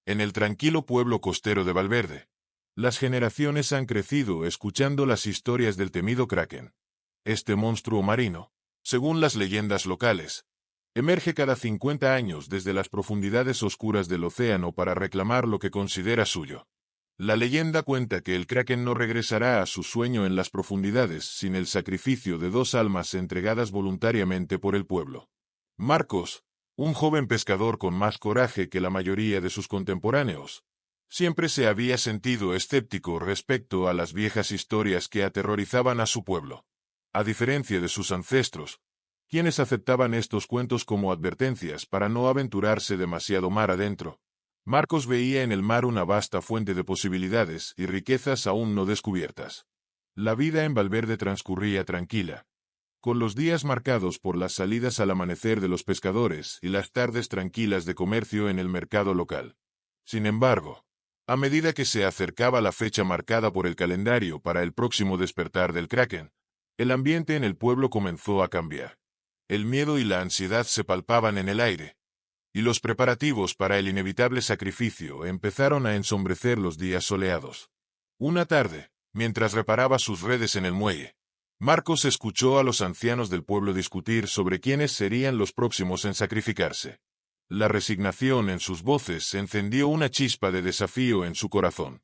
En el tranquilo pueblo costero de Valverde, las generaciones han crecido escuchando las historias del temido Kraken. Este monstruo marino, según las leyendas locales, emerge cada 50 años desde las profundidades oscuras del océano para reclamar lo que considera suyo. La leyenda cuenta que el Kraken no regresará a su sueño en las profundidades sin el sacrificio de 2 almas entregadas voluntariamente por el pueblo. Marcos, un joven pescador con más coraje que la mayoría de sus contemporáneos, siempre se había sentido escéptico respecto a las viejas historias que aterrorizaban a su pueblo. A diferencia de sus ancestros, quienes aceptaban estos cuentos como advertencias para no aventurarse demasiado mar adentro, Marcos veía en el mar una vasta fuente de posibilidades y riquezas aún no descubiertas. La vida en Valverde transcurría tranquila, con los días marcados por las salidas al amanecer de los pescadores y las tardes tranquilas de comercio en el mercado local. Sin embargo, a medida que se acercaba la fecha marcada por el calendario para el próximo despertar del Kraken, el ambiente en el pueblo comenzó a cambiar. El miedo y la ansiedad se palpaban en el aire, y los preparativos para el inevitable sacrificio empezaron a ensombrecer los días soleados. Una tarde, mientras reparaba sus redes en el muelle, Marcos escuchó a los ancianos del pueblo discutir sobre quiénes serían los próximos en sacrificarse. La resignación en sus voces encendió una chispa de desafío en su corazón.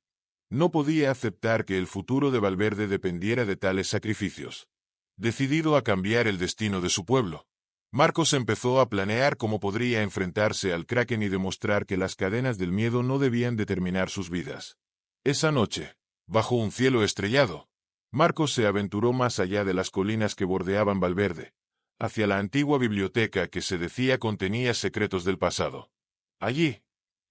No podía aceptar que el futuro de Valverde dependiera de tales sacrificios. Decidido a cambiar el destino de su pueblo, Marcos empezó a planear cómo podría enfrentarse al Kraken y demostrar que las cadenas del miedo no debían determinar sus vidas. Esa noche, bajo un cielo estrellado, Marcos se aventuró más allá de las colinas que bordeaban Valverde, hacia la antigua biblioteca que se decía contenía secretos del pasado. Allí,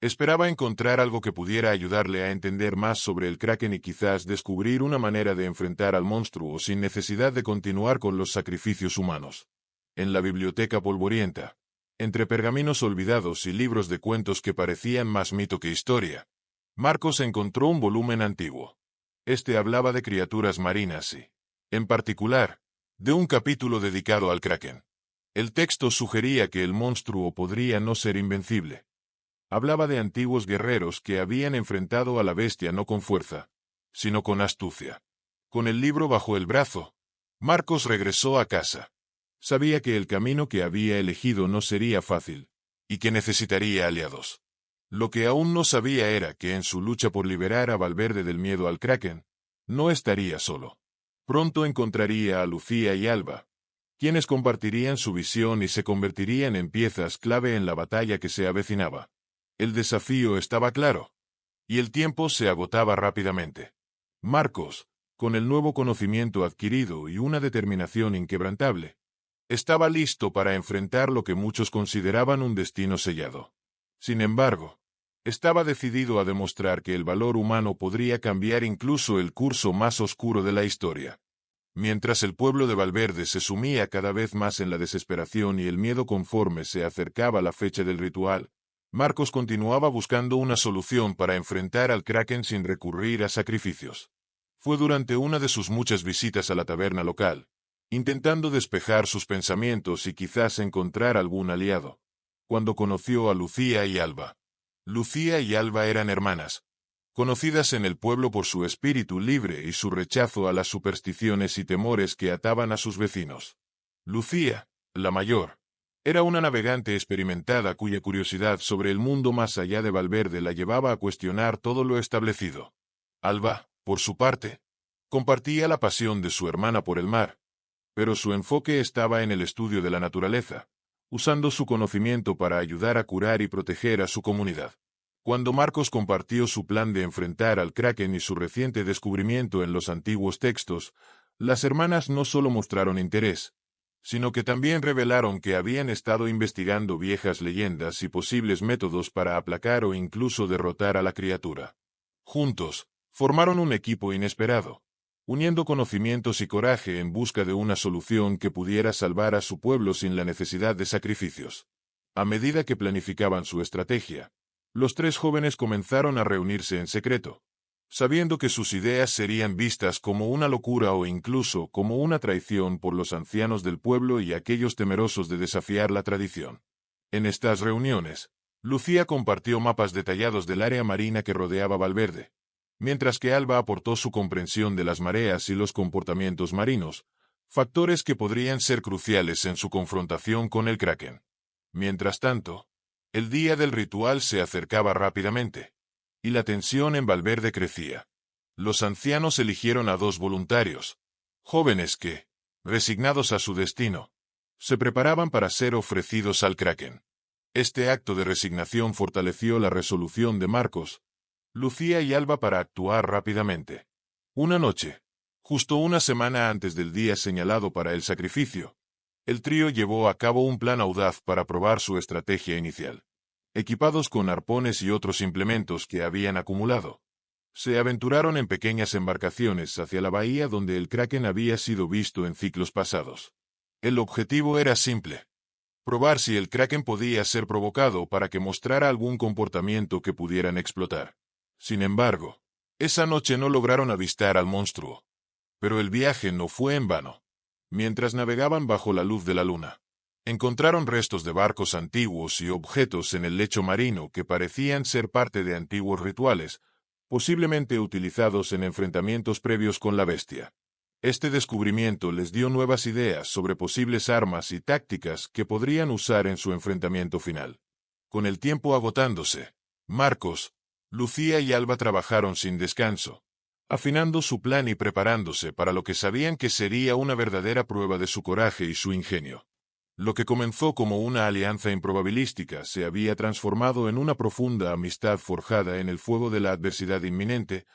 esperaba encontrar algo que pudiera ayudarle a entender más sobre el Kraken y quizás descubrir una manera de enfrentar al monstruo sin necesidad de continuar con los sacrificios humanos. En la biblioteca polvorienta, entre pergaminos olvidados y libros de cuentos que parecían más mito que historia, Marcos encontró un volumen antiguo. Este hablaba de criaturas marinas y, en particular, de un capítulo dedicado al Kraken. El texto sugería que el monstruo podría no ser invencible. Hablaba de antiguos guerreros que habían enfrentado a la bestia no con fuerza, sino con astucia. Con el libro bajo el brazo, Marcos regresó a casa. Sabía que el camino que había elegido no sería fácil, y que necesitaría aliados. Lo que aún no sabía era que en su lucha por liberar a Valverde del miedo al Kraken, no estaría solo. Pronto encontraría a Lucía y Alba, quienes compartirían su visión y se convertirían en piezas clave en la batalla que se avecinaba. El desafío estaba claro, y el tiempo se agotaba rápidamente. Marcos, con el nuevo conocimiento adquirido y una determinación inquebrantable, estaba listo para enfrentar lo que muchos consideraban un destino sellado. Sin embargo, estaba decidido a demostrar que el valor humano podría cambiar incluso el curso más oscuro de la historia. Mientras el pueblo de Valverde se sumía cada vez más en la desesperación y el miedo conforme se acercaba la fecha del ritual, Marcos continuaba buscando una solución para enfrentar al Kraken sin recurrir a sacrificios. Fue durante una de sus muchas visitas a la taberna local, intentando despejar sus pensamientos y quizás encontrar algún aliado, cuando conoció a Lucía y Alba. Lucía y Alba eran hermanas, conocidas en el pueblo por su espíritu libre y su rechazo a las supersticiones y temores que ataban a sus vecinos. Lucía, la mayor, era una navegante experimentada cuya curiosidad sobre el mundo más allá de Valverde la llevaba a cuestionar todo lo establecido. Alba, por su parte, compartía la pasión de su hermana por el mar, pero su enfoque estaba en el estudio de la naturaleza, usando su conocimiento para ayudar a curar y proteger a su comunidad. Cuando Marcos compartió su plan de enfrentar al Kraken y su reciente descubrimiento en los antiguos textos, las hermanas no solo mostraron interés, sino que también revelaron que habían estado investigando viejas leyendas y posibles métodos para aplacar o incluso derrotar a la criatura. Juntos, formaron un equipo inesperado, uniendo conocimientos y coraje en busca de una solución que pudiera salvar a su pueblo sin la necesidad de sacrificios. A medida que planificaban su estrategia, los 3 jóvenes comenzaron a reunirse en secreto, sabiendo que sus ideas serían vistas como una locura o incluso como una traición por los ancianos del pueblo y aquellos temerosos de desafiar la tradición. En estas reuniones, Lucía compartió mapas detallados del área marina que rodeaba Valverde, mientras que Alba aportó su comprensión de las mareas y los comportamientos marinos, factores que podrían ser cruciales en su confrontación con el Kraken. Mientras tanto, el día del ritual se acercaba rápidamente, y la tensión en Valverde crecía. Los ancianos eligieron a 2 voluntarios, jóvenes que, resignados a su destino, se preparaban para ser ofrecidos al Kraken. Este acto de resignación fortaleció la resolución de Marcos, Lucía y Alba para actuar rápidamente. Una noche, justo una semana antes del día señalado para el sacrificio, el trío llevó a cabo un plan audaz para probar su estrategia inicial. Equipados con arpones y otros implementos que habían acumulado, se aventuraron en pequeñas embarcaciones hacia la bahía donde el Kraken había sido visto en ciclos pasados. El objetivo era simple: probar si el Kraken podía ser provocado para que mostrara algún comportamiento que pudieran explotar. Sin embargo, esa noche no lograron avistar al monstruo. Pero el viaje no fue en vano. Mientras navegaban bajo la luz de la luna, encontraron restos de barcos antiguos y objetos en el lecho marino que parecían ser parte de antiguos rituales, posiblemente utilizados en enfrentamientos previos con la bestia. Este descubrimiento les dio nuevas ideas sobre posibles armas y tácticas que podrían usar en su enfrentamiento final. Con el tiempo agotándose, Marcos, Lucía y Alba trabajaron sin descanso, afinando su plan y preparándose para lo que sabían que sería una verdadera prueba de su coraje y su ingenio. Lo que comenzó como una alianza improbabilística se había transformado en una profunda amistad forjada en el fuego de la adversidad inminente,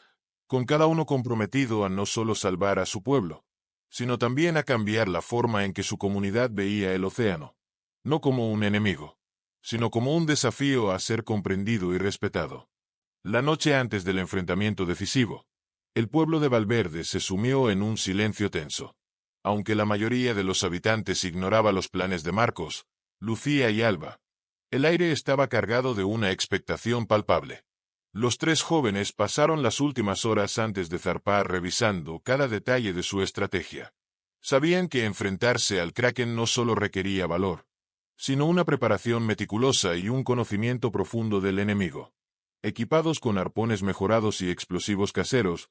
con cada uno comprometido a no solo salvar a su pueblo, sino también a cambiar la forma en que su comunidad veía el océano, no como un enemigo, sino como un desafío a ser comprendido y respetado. La noche antes del enfrentamiento decisivo, el pueblo de Valverde se sumió en un silencio tenso. Aunque la mayoría de los habitantes ignoraba los planes de Marcos, Lucía y Alba, el aire estaba cargado de una expectación palpable. Los 3 jóvenes pasaron las últimas horas antes de zarpar revisando cada detalle de su estrategia. Sabían que enfrentarse al Kraken no solo requería valor, sino una preparación meticulosa y un conocimiento profundo del enemigo. Equipados con arpones mejorados y explosivos caseros,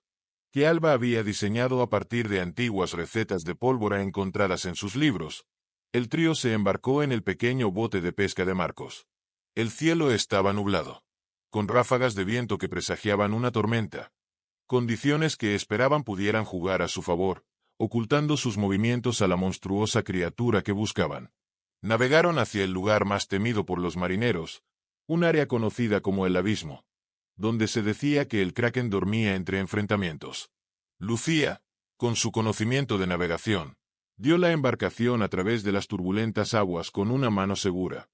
que Alba había diseñado a partir de antiguas recetas de pólvora encontradas en sus libros, el trío se embarcó en el pequeño bote de pesca de Marcos. El cielo estaba nublado, con ráfagas de viento que presagiaban una tormenta, condiciones que esperaban pudieran jugar a su favor, ocultando sus movimientos a la monstruosa criatura que buscaban. Navegaron hacia el lugar más temido por los marineros, un área conocida como el Abismo, donde se decía que el Kraken dormía entre enfrentamientos. Lucía, con su conocimiento de navegación, dio la embarcación a través de las turbulentas aguas con una mano segura,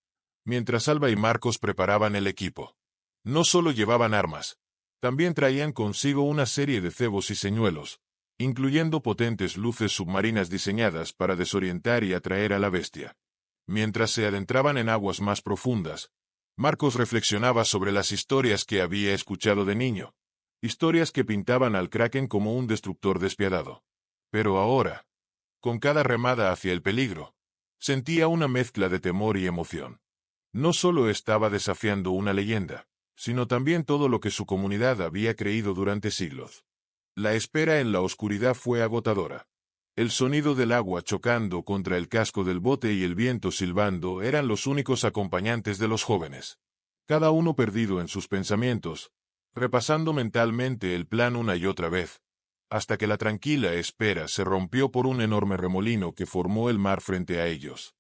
mientras Alba y Marcos preparaban el equipo. No solo llevaban armas, también traían consigo una serie de cebos y señuelos, incluyendo potentes luces submarinas diseñadas para desorientar y atraer a la bestia. Mientras se adentraban en aguas más profundas, Marcos reflexionaba sobre las historias que había escuchado de niño, historias que pintaban al Kraken como un destructor despiadado. Pero ahora, con cada remada hacia el peligro, sentía una mezcla de temor y emoción. No solo estaba desafiando una leyenda, sino también todo lo que su comunidad había creído durante siglos. La espera en la oscuridad fue agotadora. El sonido del agua chocando contra el casco del bote y el viento silbando eran los únicos acompañantes de los jóvenes. Cada uno perdido en sus pensamientos, repasando mentalmente el plan una y otra vez, hasta que la tranquila espera se rompió por un enorme remolino que formó el mar frente a ellos.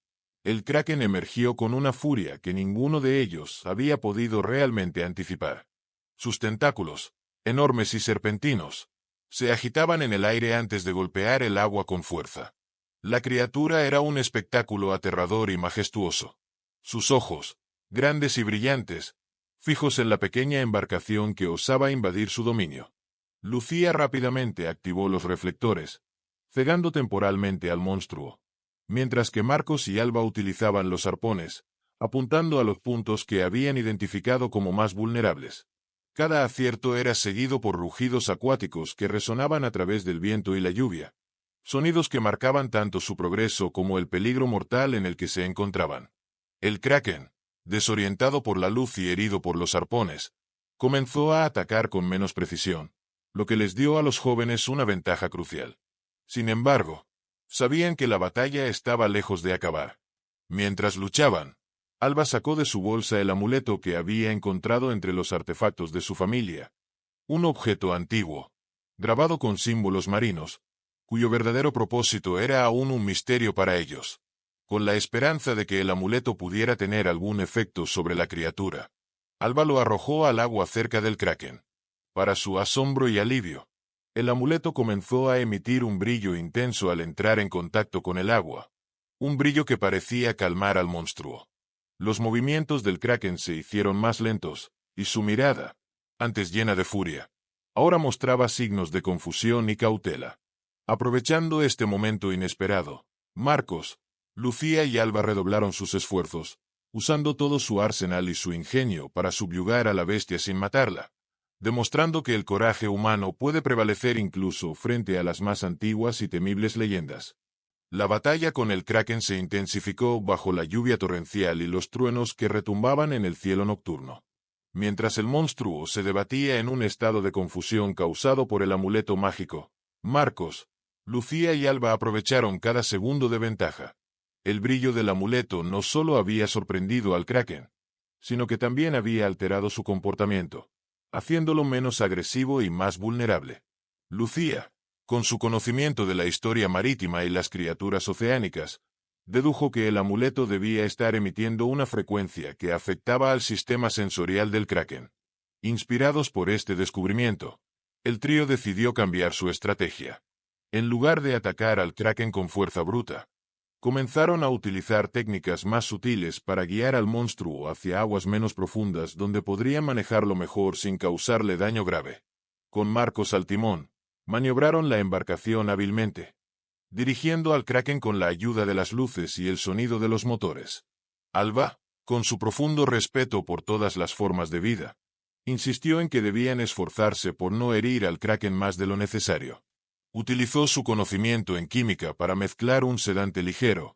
El Kraken emergió con una furia que ninguno de ellos había podido realmente anticipar. Sus tentáculos, enormes y serpentinos, se agitaban en el aire antes de golpear el agua con fuerza. La criatura era un espectáculo aterrador y majestuoso. Sus ojos, grandes y brillantes, fijos en la pequeña embarcación que osaba invadir su dominio. Lucía rápidamente activó los reflectores, cegando temporalmente al monstruo, mientras que Marcos y Alba utilizaban los arpones, apuntando a los puntos que habían identificado como más vulnerables. Cada acierto era seguido por rugidos acuáticos que resonaban a través del viento y la lluvia, sonidos que marcaban tanto su progreso como el peligro mortal en el que se encontraban. El Kraken, Desorientado por la luz y herido por los arpones, comenzó a atacar con menos precisión, lo que les dio a los jóvenes una ventaja crucial. Sin embargo, sabían que la batalla estaba lejos de acabar. Mientras luchaban, Alba sacó de su bolsa el amuleto que había encontrado entre los artefactos de su familia. Un objeto antiguo, grabado con símbolos marinos, cuyo verdadero propósito era aún un misterio para ellos. Con la esperanza de que el amuleto pudiera tener algún efecto sobre la criatura, Alba lo arrojó al agua cerca del kraken. Para su asombro y alivio, el amuleto comenzó a emitir un brillo intenso al entrar en contacto con el agua, un brillo que parecía calmar al monstruo. Los movimientos del kraken se hicieron más lentos, y su mirada, antes llena de furia, ahora mostraba signos de confusión y cautela. Aprovechando este momento inesperado, Marcos, Lucía y Alba redoblaron sus esfuerzos, usando todo su arsenal y su ingenio para subyugar a la bestia sin matarla, demostrando que el coraje humano puede prevalecer incluso frente a las más antiguas y temibles leyendas. La batalla con el kraken se intensificó bajo la lluvia torrencial y los truenos que retumbaban en el cielo nocturno. Mientras el monstruo se debatía en un estado de confusión causado por el amuleto mágico, Marcos, Lucía y Alba aprovecharon cada segundo de ventaja. El brillo del amuleto no solo había sorprendido al kraken, sino que también había alterado su comportamiento, haciéndolo menos agresivo y más vulnerable. Lucía, con su conocimiento de la historia marítima y las criaturas oceánicas, dedujo que el amuleto debía estar emitiendo una frecuencia que afectaba al sistema sensorial del kraken. Inspirados por este descubrimiento, el trío decidió cambiar su estrategia. En lugar de atacar al kraken con fuerza bruta, comenzaron a utilizar técnicas más sutiles para guiar al monstruo hacia aguas menos profundas donde podrían manejarlo mejor sin causarle daño grave. Con Marcos al timón, maniobraron la embarcación hábilmente, dirigiendo al kraken con la ayuda de las luces y el sonido de los motores. Alba, con su profundo respeto por todas las formas de vida, insistió en que debían esforzarse por no herir al kraken más de lo necesario. Utilizó su conocimiento en química para mezclar un sedante ligero,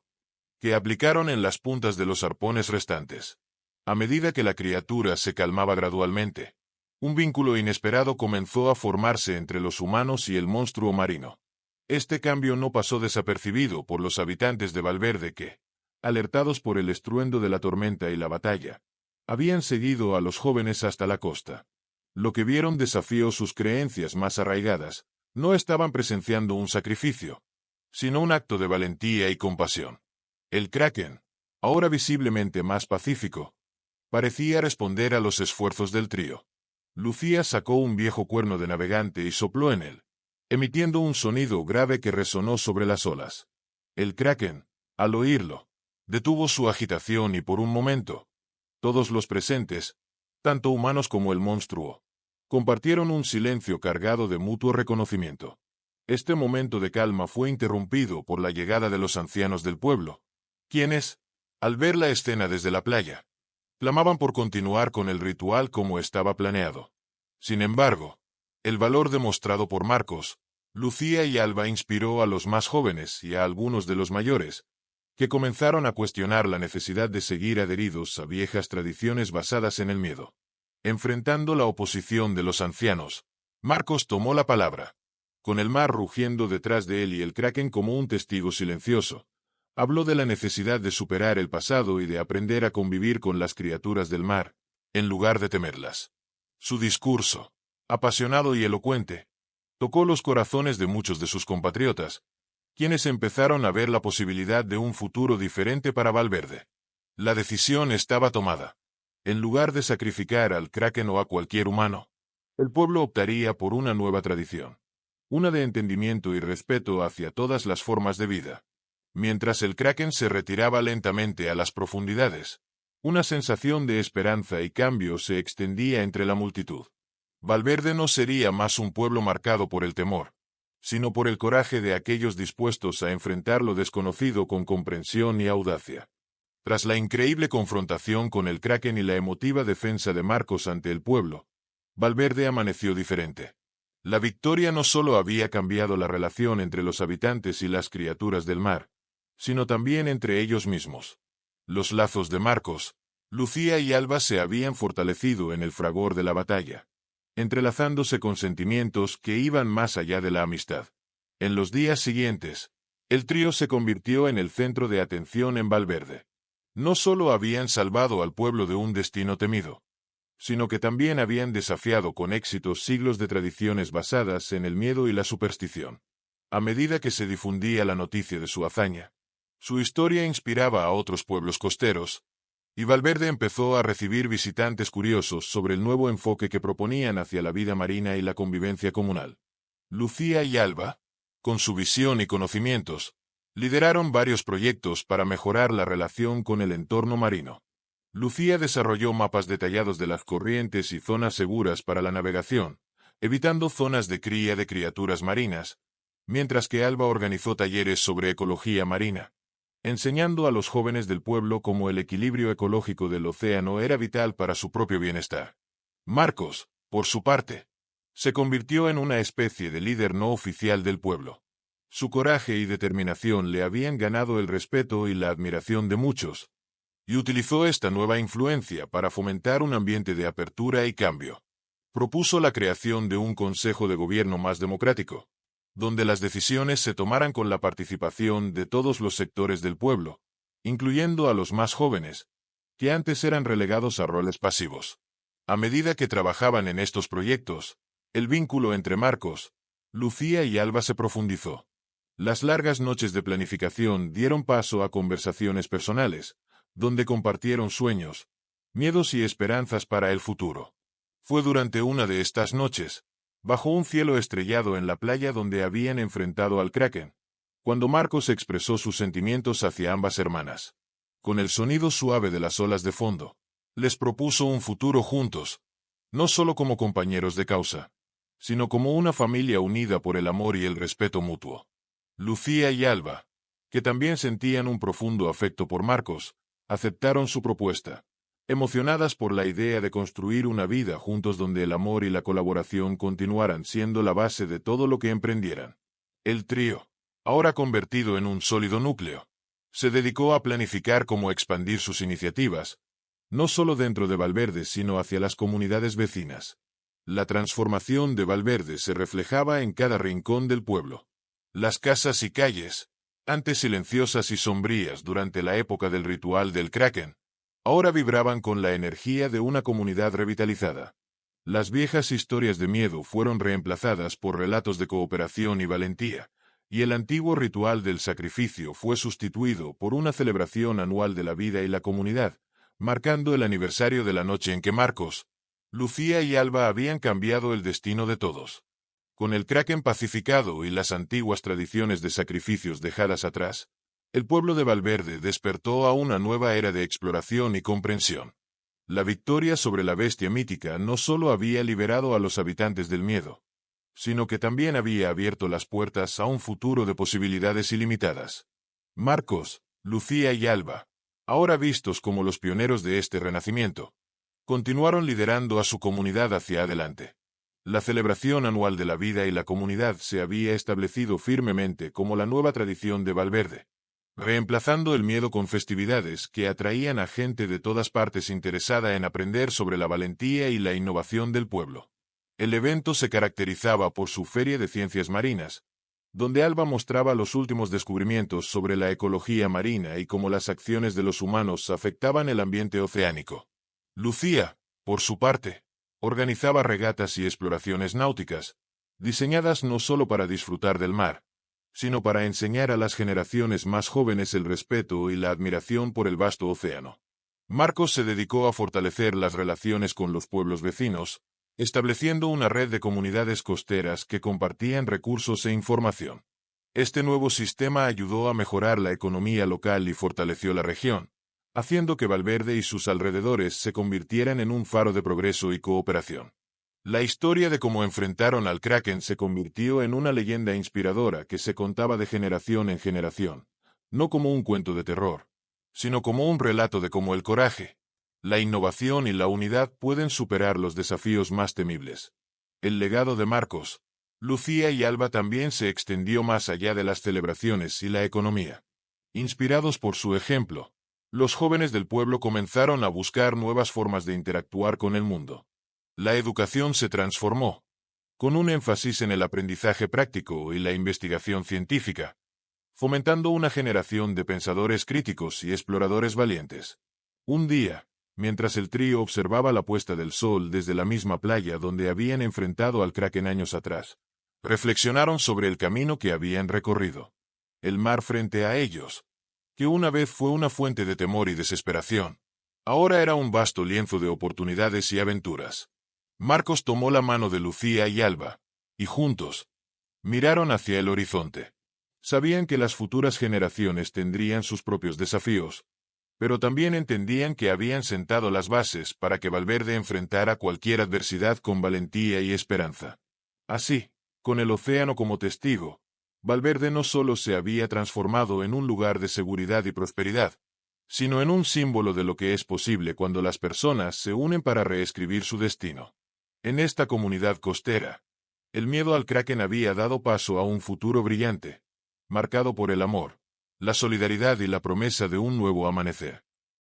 que aplicaron en las puntas de los arpones restantes. A medida que la criatura se calmaba gradualmente, un vínculo inesperado comenzó a formarse entre los humanos y el monstruo marino. Este cambio no pasó desapercibido por los habitantes de Valverde que, alertados por el estruendo de la tormenta y la batalla, habían seguido a los jóvenes hasta la costa. Lo que vieron desafió sus creencias más arraigadas. No estaban presenciando un sacrificio, sino un acto de valentía y compasión. El kraken, ahora visiblemente más pacífico, parecía responder a los esfuerzos del trío. Lucía sacó un viejo cuerno de navegante y sopló en él, emitiendo un sonido grave que resonó sobre las olas. El kraken, al oírlo, detuvo su agitación y por un momento, todos los presentes, tanto humanos como el monstruo, compartieron un silencio cargado de mutuo reconocimiento. Este momento de calma fue interrumpido por la llegada de los ancianos del pueblo, quienes, al ver la escena desde la playa, clamaban por continuar con el ritual como estaba planeado. Sin embargo, el valor demostrado por Marcos, Lucía y Alba inspiró a los más jóvenes y a algunos de los mayores, que comenzaron a cuestionar la necesidad de seguir adheridos a viejas tradiciones basadas en el miedo. Enfrentando la oposición de los ancianos, Marcos tomó la palabra. Con el mar rugiendo detrás de él y el kraken como un testigo silencioso, habló de la necesidad de superar el pasado y de aprender a convivir con las criaturas del mar, en lugar de temerlas. Su discurso, apasionado y elocuente, tocó los corazones de muchos de sus compatriotas, quienes empezaron a ver la posibilidad de un futuro diferente para Valverde. La decisión estaba tomada. En lugar de sacrificar al kraken o a cualquier humano, el pueblo optaría por una nueva tradición, una de entendimiento y respeto hacia todas las formas de vida. Mientras el kraken se retiraba lentamente a las profundidades, una sensación de esperanza y cambio se extendía entre la multitud. Valverde no sería más un pueblo marcado por el temor, sino por el coraje de aquellos dispuestos a enfrentar lo desconocido con comprensión y audacia. Tras la increíble confrontación con el kraken y la emotiva defensa de Marcos ante el pueblo, Valverde amaneció diferente. La victoria no solo había cambiado la relación entre los habitantes y las criaturas del mar, sino también entre ellos mismos. Los lazos de Marcos, Lucía y Alba se habían fortalecido en el fragor de la batalla, entrelazándose con sentimientos que iban más allá de la amistad. En los días siguientes, el trío se convirtió en el centro de atención en Valverde. No solo habían salvado al pueblo de un destino temido, sino que también habían desafiado con éxito siglos de tradiciones basadas en el miedo y la superstición. A medida que se difundía la noticia de su hazaña, su historia inspiraba a otros pueblos costeros, y Valverde empezó a recibir visitantes curiosos sobre el nuevo enfoque que proponían hacia la vida marina y la convivencia comunal. Lucía y Alba, con su visión y conocimientos, lideraron varios proyectos para mejorar la relación con el entorno marino. Lucía desarrolló mapas detallados de las corrientes y zonas seguras para la navegación, evitando zonas de cría de criaturas marinas, mientras que Alba organizó talleres sobre ecología marina, enseñando a los jóvenes del pueblo cómo el equilibrio ecológico del océano era vital para su propio bienestar. Marcos, por su parte, se convirtió en una especie de líder no oficial del pueblo. Su coraje y determinación le habían ganado el respeto y la admiración de muchos, y utilizó esta nueva influencia para fomentar un ambiente de apertura y cambio. Propuso la creación de un consejo de gobierno más democrático, donde las decisiones se tomaran con la participación de todos los sectores del pueblo, incluyendo a los más jóvenes, que antes eran relegados a roles pasivos. A medida que trabajaban en estos proyectos, el vínculo entre Marcos, Lucía y Alba se profundizó. Las largas noches de planificación dieron paso a conversaciones personales, donde compartieron sueños, miedos y esperanzas para el futuro. Fue durante una de estas noches, bajo un cielo estrellado en la playa donde habían enfrentado al Kraken, cuando Marcos expresó sus sentimientos hacia ambas hermanas. Con el sonido suave de las olas de fondo, les propuso un futuro juntos, no solo como compañeros de causa, sino como una familia unida por el amor y el respeto mutuo. Lucía y Alba, que también sentían un profundo afecto por Marcos, aceptaron su propuesta, emocionadas por la idea de construir una vida juntos donde el amor y la colaboración continuaran siendo la base de todo lo que emprendieran. El trío, ahora convertido en un sólido núcleo, se dedicó a planificar cómo expandir sus iniciativas, no solo dentro de Valverde sino hacia las comunidades vecinas. La transformación de Valverde se reflejaba en cada rincón del pueblo. Las casas y calles, antes silenciosas y sombrías durante la época del ritual del Kraken, ahora vibraban con la energía de una comunidad revitalizada. Las viejas historias de miedo fueron reemplazadas por relatos de cooperación y valentía, y el antiguo ritual del sacrificio fue sustituido por una celebración anual de la vida y la comunidad, marcando el aniversario de la noche en que Marcos, Lucía y Alba habían cambiado el destino de todos. Con el Kraken pacificado y las antiguas tradiciones de sacrificios dejadas atrás, el pueblo de Valverde despertó a una nueva era de exploración y comprensión. La victoria sobre la bestia mítica no solo había liberado a los habitantes del miedo, sino que también había abierto las puertas a un futuro de posibilidades ilimitadas. Marcos, Lucía y Alba, ahora vistos como los pioneros de este renacimiento, continuaron liderando a su comunidad hacia adelante. La celebración anual de la vida y la comunidad se había establecido firmemente como la nueva tradición de Valverde, reemplazando el miedo con festividades que atraían a gente de todas partes interesada en aprender sobre la valentía y la innovación del pueblo. El evento se caracterizaba por su feria de ciencias marinas, donde Alba mostraba los últimos descubrimientos sobre la ecología marina y cómo las acciones de los humanos afectaban el ambiente oceánico. Lucía, por su parte, organizaba regatas y exploraciones náuticas, diseñadas no solo para disfrutar del mar, sino para enseñar a las generaciones más jóvenes el respeto y la admiración por el vasto océano. Marcos se dedicó a fortalecer las relaciones con los pueblos vecinos, estableciendo una red de comunidades costeras que compartían recursos e información. Este nuevo sistema ayudó a mejorar la economía local y fortaleció la región, haciendo que Valverde y sus alrededores se convirtieran en un faro de progreso y cooperación. La historia de cómo enfrentaron al Kraken se convirtió en una leyenda inspiradora que se contaba de generación en generación, no como un cuento de terror, sino como un relato de cómo el coraje, la innovación y la unidad pueden superar los desafíos más temibles. El legado de Marcos, Lucía y Alba también se extendió más allá de las celebraciones y la economía. Inspirados por su ejemplo, Los jóvenes del pueblo comenzaron a buscar nuevas formas de interactuar con el mundo. La educación se transformó, con un énfasis en el aprendizaje práctico y la investigación científica, fomentando una generación de pensadores críticos y exploradores valientes. Un día, mientras el trío observaba la puesta del sol desde la misma playa donde habían enfrentado al Kraken años atrás, reflexionaron sobre el camino que habían recorrido. El mar frente a ellos, que una vez fue una fuente de temor y desesperación, ahora era un vasto lienzo de oportunidades y aventuras. Marcos tomó la mano de Lucía y Alba, y juntos, miraron hacia el horizonte. Sabían que las futuras generaciones tendrían sus propios desafíos, pero también entendían que habían sentado las bases para que Valverde enfrentara cualquier adversidad con valentía y esperanza. Así, con el océano como testigo, Valverde no solo se había transformado en un lugar de seguridad y prosperidad, sino en un símbolo de lo que es posible cuando las personas se unen para reescribir su destino. En esta comunidad costera, el miedo al Kraken había dado paso a un futuro brillante, marcado por el amor, la solidaridad y la promesa de un nuevo amanecer.